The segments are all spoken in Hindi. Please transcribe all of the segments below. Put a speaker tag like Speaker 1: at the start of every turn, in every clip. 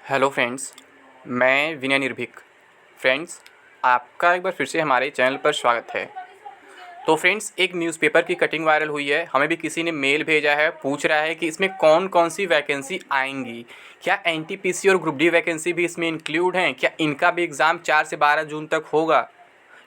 Speaker 1: हेलो फ्रेंड्स, मैं विनय निर्भीक। फ्रेंड्स, आपका एक बार फिर से हमारे चैनल पर स्वागत है। तो फ्रेंड्स, एक न्यूज़पेपर की कटिंग वायरल हुई है। हमें भी किसी ने मेल भेजा है, पूछ रहा है कि इसमें कौन कौन सी वैकेंसी आएंगी। क्या एनटीपीसी और ग्रुप डी वैकेंसी भी इसमें इंक्लूड हैं? क्या इनका भी एग्ज़ाम 4 से 12 जून तक होगा?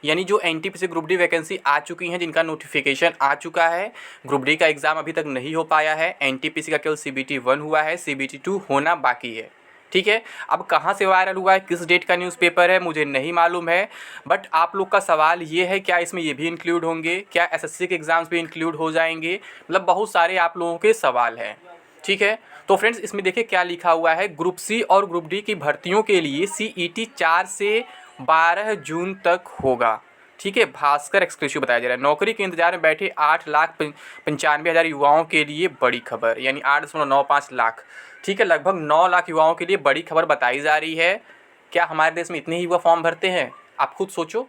Speaker 1: यानी जो एनटीपीसी ग्रुप डी वैकेंसी आ चुकी हैं, जिनका नोटिफिकेशन आ चुका है, ग्रुप डी का एग्ज़ाम अभी तक नहीं हो पाया है। एनटीपीसी का केवल सीबीटी 1 हुआ है, सीबीटी 2 होना बाकी है। ठीक है। अब कहाँ से वायरल हुआ है, किस डेट का न्यूज़पेपर है, मुझे नहीं मालूम है। बट आप लोग का सवाल ये है, क्या इसमें ये भी इंक्लूड होंगे? क्या एसएससी के एग्ज़ाम्स भी इंक्लूड हो जाएंगे? मतलब बहुत सारे आप लोगों के सवाल हैं। ठीक है। तो फ्रेंड्स, इसमें देखिए क्या लिखा हुआ है। ग्रुप सी और ग्रुप डी की भर्तियों के लिए सीईटी 4 से 12 जून तक होगा। ठीक है। भास्कर एक्सक्लूसिव बताया जा रहा है। नौकरी के इंतजार में बैठे 8,95,000 युवाओं के लिए बड़ी खबर, यानी 8.95 लाख। ठीक है, लगभग 9 लाख युवाओं के लिए बड़ी खबर बताई जा रही है। क्या हमारे देश में इतने ही युवा फॉर्म भरते हैं? आप खुद सोचो,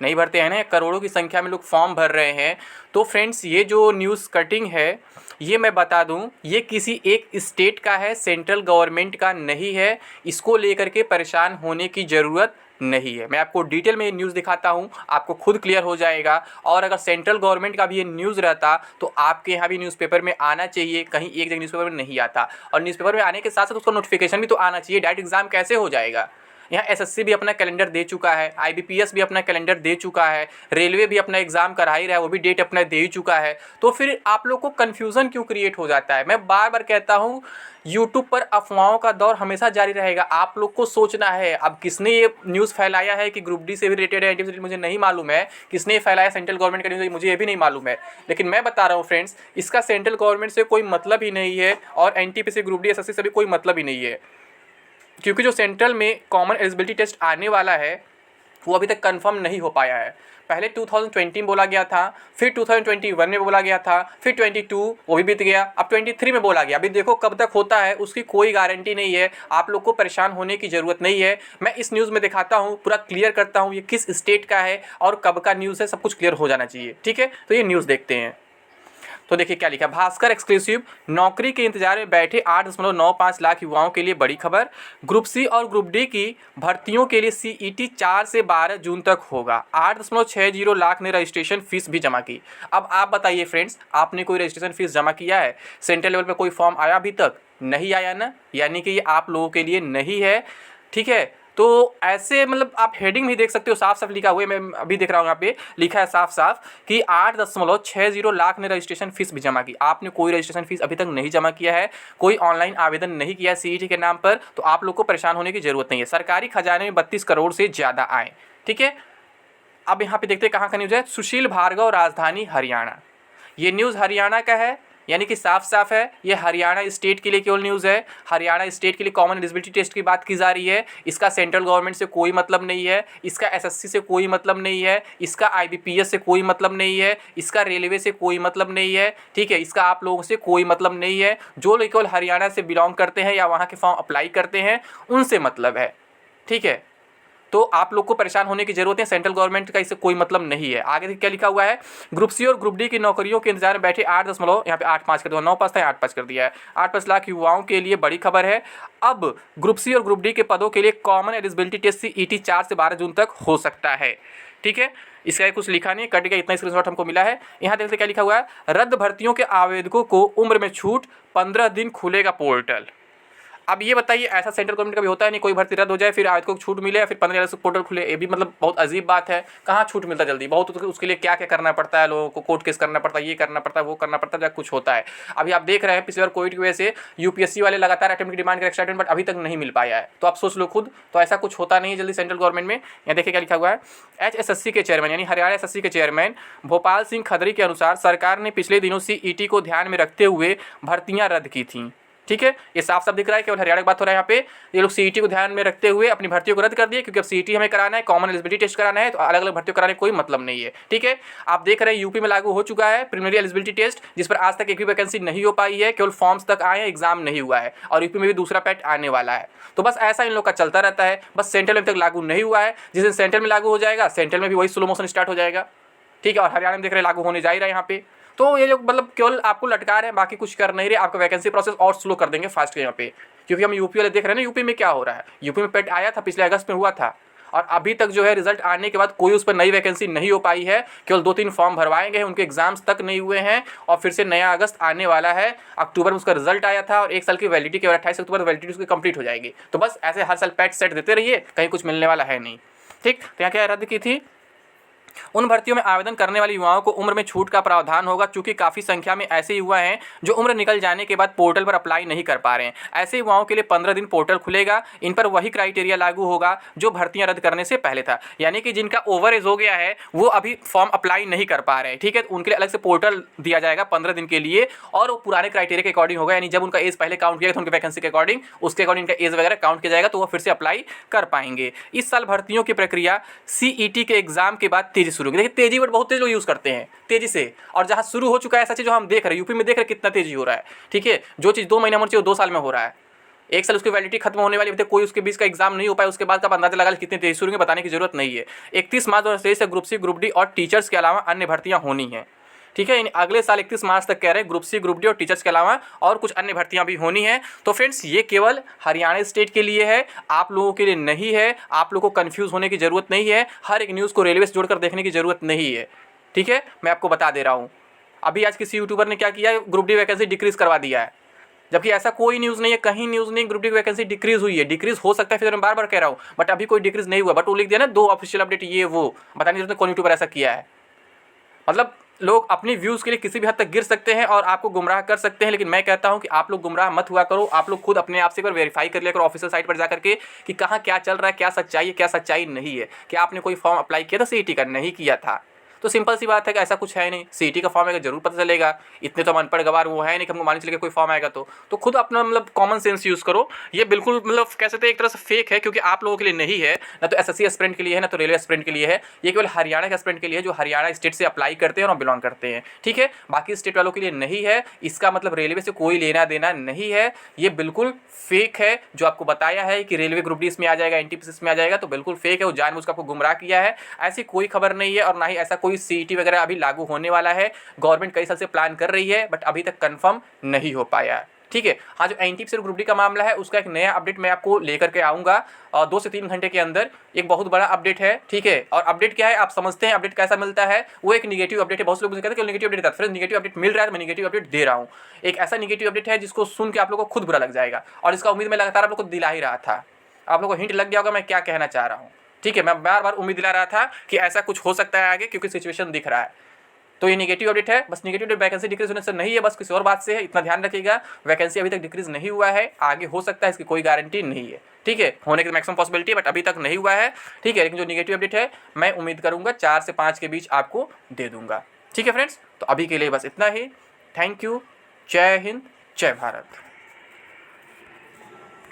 Speaker 1: नहीं भरते हैं ना। करोड़ों की संख्या में लोग फॉर्म भर रहे हैं। तो फ्रेंड्स, ये जो न्यूज़ कटिंग है, ये मैं बता दूं, ये किसी एक स्टेट का है, सेंट्रल गवर्नमेंट का नहीं है। इसको लेकर के परेशान होने की ज़रूरत नहीं है। मैं आपको डिटेल में ये न्यूज़ दिखाता हूँ, आपको खुद क्लियर हो जाएगा। और अगर सेंट्रल गवर्नमेंट का भी ये न्यूज़ रहता तो आपके यहाँ भी न्यूज़पेपर में आना चाहिए, कहीं एक जगह न्यूज़पेपर में नहीं आता। और न्यूज़पेपर में आने के साथ साथ उसका नोटिफिकेशन भी तो आना चाहिए। डायरेक्ट एग्जाम कैसे हो जाएगा? यहाँ एसएससी भी अपना कैलेंडर दे चुका है, आईबीपीएस भी अपना कैलेंडर दे चुका है, रेलवे भी अपना एग्ज़ाम करा ही रहा है, वो भी डेट अपना दे ही चुका है। तो फिर आप लोग को कन्फ्यूज़न क्यों क्रिएट हो जाता है? मैं बार बार कहता हूँ, यूट्यूब पर अफवाहों का दौर हमेशा जारी रहेगा। आप लोग को सोचना है। अब किसने ये न्यूज़ फैलाया है कि ग्रुप डी से भी रिलेटेड है, एनटीपीसी मुझे नहीं मालूम है। किसने फैलाया सेंट्रल गवर्नमेंट का न्यूज़, मुझे ये भी नहीं मालूम है। लेकिन मैं बता रहा हूँ फ्रेंड्स, इसका सेंट्रल गवर्नमेंट से कोई मतलब ही नहीं है और एनटीपीसी ग्रुप डी एसएससी से भी कोई मतलब ही नहीं है। क्योंकि जो सेंट्रल में कॉमन एलिजिबिलिटी टेस्ट आने वाला है, वो अभी तक कंफर्म नहीं हो पाया है। पहले 2020 में बोला गया था, फिर 2021 में बोला गया था, फिर 22 वो भी बीत गया, अब 23 में बोला गया। अभी देखो कब तक होता है, उसकी कोई गारंटी नहीं है। आप लोग को परेशान होने की ज़रूरत नहीं है। मैं इस न्यूज़ में दिखाता हूँ, पूरा क्लियर करता हूँ ये किस स्टेट का है और कब का न्यूज़ है, सब कुछ क्लियर हो जाना चाहिए। ठीक है, तो ये न्यूज़ देखते हैं। तो देखिए क्या लिखा, भास्कर एक्सक्लूसिव, नौकरी के इंतजार में बैठे 8.95 लाख युवाओं के लिए बड़ी खबर। ग्रुप सी और ग्रुप डी की भर्तियों के लिए सीईटी 4 से 12 जून तक होगा। 8.60 लाख ने रजिस्ट्रेशन फीस भी जमा की। अब आप बताइए फ्रेंड्स, आपने कोई रजिस्ट्रेशन फीस जमा किया है? सेंट्रल लेवल पर कोई फॉर्म आया अभी तक? नहीं आया ना, यानी कि ये आप लोगों के लिए नहीं है। ठीक है। तो ऐसे मतलब आप हेडिंग भी देख सकते हो, साफ साफ लिखा हुआ है। मैं अभी देख रहा हूँ यहाँ पे लिखा है साफ साफ कि 8.60 लाख ने रजिस्ट्रेशन फीस भी जमा की। आपने कोई रजिस्ट्रेशन फीस अभी तक नहीं जमा किया है, कोई ऑनलाइन आवेदन नहीं किया है सीईटी के नाम पर, तो आप लोग को परेशान होने की जरूरत नहीं है। सरकारी खजाने में 32 करोड़ से ज़्यादा आए। ठीक है। अब यहाँ पे देखते हैं कहाँ का न्यूज़ है। सुशील भार्गव, राजधानी हरियाणा। ये न्यूज़ हरियाणा का है, यानी कि साफ साफ है ये हरियाणा स्टेट के लिए केवल न्यूज़ है। हरियाणा स्टेट के लिए कॉमन एलिजिबिलिटी टेस्ट की बात की जा रही है। इसका सेंट्रल गवर्नमेंट से कोई मतलब नहीं है, इसका एसएससी से कोई मतलब नहीं है, इसका आईबीपीएस से कोई मतलब नहीं है, इसका रेलवे से कोई मतलब नहीं है। ठीक है, इसका आप लोगों से कोई मतलब नहीं है। जो लोग केवल हरियाणा से बिलोंग करते हैं या वहाँ के फॉर्म अप्लाई करते हैं, उनसे मतलब है। ठीक है, तो आप लोग को परेशान होने की जरूरत है। सेंट्रल गवर्नमेंट का इससे कोई मतलब नहीं है। आगे क्या लिखा हुआ है, ग्रुप सी और ग्रुप डी की नौकरियों के इंतजार में बैठे 8 दशमलव यहाँ पे 8.5 कर दिया, 9.5 था 8.5 कर दिया है, 8+ लाख युवाओं के लिए बड़ी खबर है। अब ग्रुप सी और ग्रुप डी के पदों के लिए कॉमन एलिजिबिलिटी टेस्ट सीईटी 4 से 12 जून तक हो सकता है। ठीक है, इसका कुछ लिखा नहीं, कट गया, इतना स्क्रीनशॉट हमको मिला है। यहाँ देखते क्या लिखा हुआ है, रद्द भर्तियों के आवेदकों को उम्र में छूट, 15 दिन खुलेगा पोर्टल। अब ये बताइए, ऐसा सेंट्रल गवर्नमेंट का भी होता है नहीं, कोई भर्ती रद्द हो जाए फिर आवेदकों को छूट मिले या फिर 15 से पोर्टल खुले। ये भी मतलब बहुत अजीब बात है। कहाँ छूट मिलता जल्दी, बहुत उसके लिए क्या क्या करना पड़ता है, लोगों को कोर्ट केस करना पड़ता है, ये करना पड़ता है, वो करना पड़ता है, जब कुछ होता है। अभी आप देख रहे हैं पिछली बार कोविड की वजह से यूपीएससी वाले लगातार अटेम्प्ट की डिमांड कर एक्स्ट्रा अटेम्प्ट, बट अभी तक नहीं मिल पाया है। तो आप सोच लो खुद, तो ऐसा कुछ होता नहीं है जल्दी सेंट्रल गवर्नमेंट में। यहाँ देखिए क्या लिखा हुआ है, एचएसएससी के चेयरमैन यानी हरियाणा एसएससी के चेयरमैन भोपाल सिंह खदरी के अनुसार सरकार ने पिछले दिनों सीईटी को ध्यान में रखते हुए भर्तियां रद्द की थी। ठीक है, ये साफ साफ दिख रहा है, केवल हरियाणा की बात हो रहा है यहाँ पे। ये लोग सीईटी को ध्यान में रखते हुए अपनी भर्तियों को रद्द कर दिए, क्योंकि अब सीईटी हमें कराना है, कॉमन एलिजिबिलिटी टेस्ट कराना है, तो अलग अलग भर्तियों कराने कोई मतलब नहीं है। ठीक है, आप देख रहे हैं यूपी में लागू हो चुका है प्रीलिमिनरी एलिजिबिलिटी टेस्ट, जिस पर आज तक एक भी वैकेंसी नहीं हो पाई है, केवल फॉर्म्स तक आए हैं, एग्जाम नहीं हुआ है। और यूपी में भी दूसरा पैट आने वाला है। तो बस ऐसा इन लोग का चलता रहता है। बस सेंट्रल में तक लागू नहीं हुआ है, जिस दिन सेंट्रल में लागू हो जाएगा, सेंट्रल में भी वही स्लो मोशन स्टार्ट हो जाएगा। ठीक है, और हरियाणा में देख रहे हैं लागू होने जा ही रहा है यहाँ पे। तो ये लोग मतलब केवल आपको लटका रहे हैं, बाकी कुछ कर नहीं रहे। आपका वैकेंसी प्रोसेस और स्लो कर देंगे फास्ट यहाँ पे, क्योंकि हम यूपी वाले देख रहे हैं ना, यूपी में क्या हो रहा है। यूपी में पेट आया था, पिछले अगस्त में हुआ था, और अभी तक जो है रिजल्ट आने के बाद कोई उस पर नई वैकेंसी नहीं हो पाई है। केवल 2-3 फॉर्म भरवाए गए हैं, उनके एग्जाम्स तक नहीं हुए हैं, और फिर से नया अगस्त आने वाला है। अक्टूबर में उसका रिजल्ट आया था, और 1 साल की वैलिडिटी के बाद 28 अक्टूबर वैलिडिटी उसकी कंप्लीट हो जाएगी। तो बस ऐसे हर साल पैट सेट देते रहिए, कहीं कुछ मिलने वाला है नहीं। ठीक, तो यहाँ क्या रद्द की थी, उन भर्तियों में आवेदन करने वाले युवाओं को उम्र में छूट का प्रावधान होगा, क्योंकि काफ़ी संख्या में ऐसे युवा हैं जो उम्र निकल जाने के बाद पोर्टल पर अप्लाई नहीं कर पा रहे हैं। ऐसे युवाओं के लिए 15 दिन पोर्टल खुलेगा। इन पर वही क्राइटेरिया लागू होगा जो भर्तियां रद्द करने से पहले था, यानी कि जिनका ओवर एज हो गया है वो अभी फॉर्म अप्लाई नहीं कर पा रहे हैं। ठीक है, उनके लिए अलग से पोर्टल दिया जाएगा 15 दिन के लिए, और वो पुराने क्राइटेरिया के अकॉर्डिंग होगा, यानी जब उनका एज पहले काउंट किया था उनकी वैकेंसी के अकॉर्डिंग, उसके अकॉर्डिंग इनका एज वगैरह काउंट किया जाएगा, तो वो फिर से अप्लाई कर पाएंगे। इस साल भर्तियों की प्रक्रिया CET के एग्जाम के बाद तेजी शुरू होगी। देखिए तेजी वर्ड बहुत तेज लोग यूज़ करते हैं, तेजी से, और जहाँ शुरू हो चुका है ऐसा चीज़ जो हम देख रहे हैं, यूपी में देख रहे हैं कितना तेजी हो रहा है। ठीक है, जो चीज़ 2 महीना होनी चाहिए 2 साल में हो रहा है। 1 साल उसकी वैलिडिटी खत्म होने वाली है, कोई उसके बीच का एग्जाम नहीं हो पाया, उसके बाद का अंदाजा लगा कितनी तेजी शुरू होंगे, बताने की जरूरत नहीं है। 31 मार्च 2023 से ग्रुप सी, ग्रुप डी और टीचर्स के अलावा अन्य भर्तियाँ होनी हैं। ठीक है, अगले साल 31 मार्च तक कह रहे हैं ग्रुप सी, ग्रुप डी और टीचर्स के अलावा और कुछ अन्य भर्तियां भी होनी है। तो फ्रेंड्स ये केवल हरियाणा स्टेट के लिए है, आप लोगों के लिए नहीं है। आप लोगों को कंफ्यूज होने की जरूरत नहीं है, हर एक न्यूज़ को रेलवे से जोड़कर देखने की जरूरत नहीं है। ठीक है, मैं आपको बता दे रहा हूँ। अभी आज किसी यूट्यूबर ने क्या किया है, ग्रुप डी वैकेंसी डिक्रीज करवा दिया है, जबकि ऐसा कोई न्यूज़ नहीं है, कहीं न्यूज़ नहीं ग्रुप डी वैकेंसी डिक्रीज हुई है। डिक्रीज हो सकता है, फिर मैं बार बार कह रहा हूँ, बट अभी कोई डिक्रीज नहीं हुआ। बट वो लिख दिया ना 2 ऑफिशियल अपडेट ये वो, बताने की जरूरत नहीं कौन यूट्यूबर ऐसा किया है। मतलब लोग अपनी व्यूज़ के लिए किसी भी हद तक गिर सकते हैं और आपको गुमराह कर सकते हैं, लेकिन मैं कहता हूं कि आप लोग गुमराह मत हुआ करो। आप लोग खुद अपने आप से एक बार वेरीफाई कर लिया करो ऑफिशियल साइट पर जाकर के कि कहाँ क्या चल रहा है, क्या सच्चाई है, क्या सच्चाई नहीं है। क्या आपने कोई फॉर्म अप्लाई किया था CET का? नहीं किया था, तो सिंपल सी बात है कि ऐसा कुछ है नहीं। CET का फॉर्म आएगा जरूर पता चलेगा, इतने तो हम अनपढ़ गवार वो है नहीं कि हमको मालूम चलेगा कोई फॉर्म आएगा। तो खुद अपना मतलब कॉमन सेंस यूज़ करो। ये बिल्कुल मतलब कह सकते हैं एक तरह से फेक है, क्योंकि आप लोगों के लिए नहीं है, ना तो SSC एस्पिरेंट के लिए है, ना तो रेलवे एस्पिरेंट के लिए है। ये केवल हरियाणा के एस्पिरेंट के लिए है जो हरियाणा स्टेट से अप्लाई करते हैं और बिलोंग करते हैं। ठीक है, बाकी स्टेट वालों के लिए नहीं है। इसका मतलब रेलवे से कोई लेना देना नहीं है। ये बिल्कुल फेक है जो आपको बताया है कि रेलवे ग्रुप डी इसमें आ जाएगा, NTPC में आ जाएगा, तो बिल्कुल फेक है। वो जानबूझकर आपको गुमराह किया है। ऐसी कोई खबर नहीं है, और ना ही ऐसा कोई CET वगैरह अभी लागू होने वाला है। गवर्नमेंट कई साल से प्लान कर रही है, बट अभी तक कंफर्म नहीं हो पाया है। ठीक है, हाँ, जो NTPC और ग्रुप डी का मामला है उसका एक नया अपडेट मैं आपको लेकर के आऊँगा, और 2 से 3 घंटे के अंदर एक बहुत बड़ा अपडेट है। ठीक है, और अपडेट क्या है आप समझते हैं, अपडेट कैसा मिलता है, वो एक निगेटिव अपडेट है। बहुत से लोग मुझे कहते हैं कि नेगेटिव अपडेट आता है, फिर निगेटिव अपडेट मिल रहा है तो मैं निगेटिव अपडेट दे रहा हूँ। एक ऐसा निगेटिव अपडेट है जिसको सुन के आप लोगों को खुद बुरा लग जाएगा, और इसका उम्मीद मैं लगातार आप लोग को दिला ही रहा था। आप लोगों को हिंट लग गया होगा मैं क्या कहना चाह रहा हूँ। ठीक है, मैं बार बार उम्मीद दिला रहा था कि ऐसा कुछ हो सकता है आगे, क्योंकि सिचुएशन दिख रहा है। तो ये नेगेटिव अपडेट है, बस नेगेटिव अपडेट वैकेंसी डिक्रीज होने से नहीं है, बस किसी और बात से है, इतना ध्यान रखिएगा। वैकेंसी अभी तक डिक्रीज नहीं हुआ है, आगे हो सकता है, इसकी कोई गारंटी नहीं है। ठीक है, होने की मैक्सिमम पॉसिबिलिटी है, बट अभी तक नहीं हुआ है। ठीक है, लेकिन जो नेगेटिव अपडेट है मैं उम्मीद करूँगा 4 से 5 के बीच आपको दे दूँगा। ठीक है फ्रेंड्स, तो अभी के लिए बस इतना ही। थैंक यू, जय हिंद, जय भारत।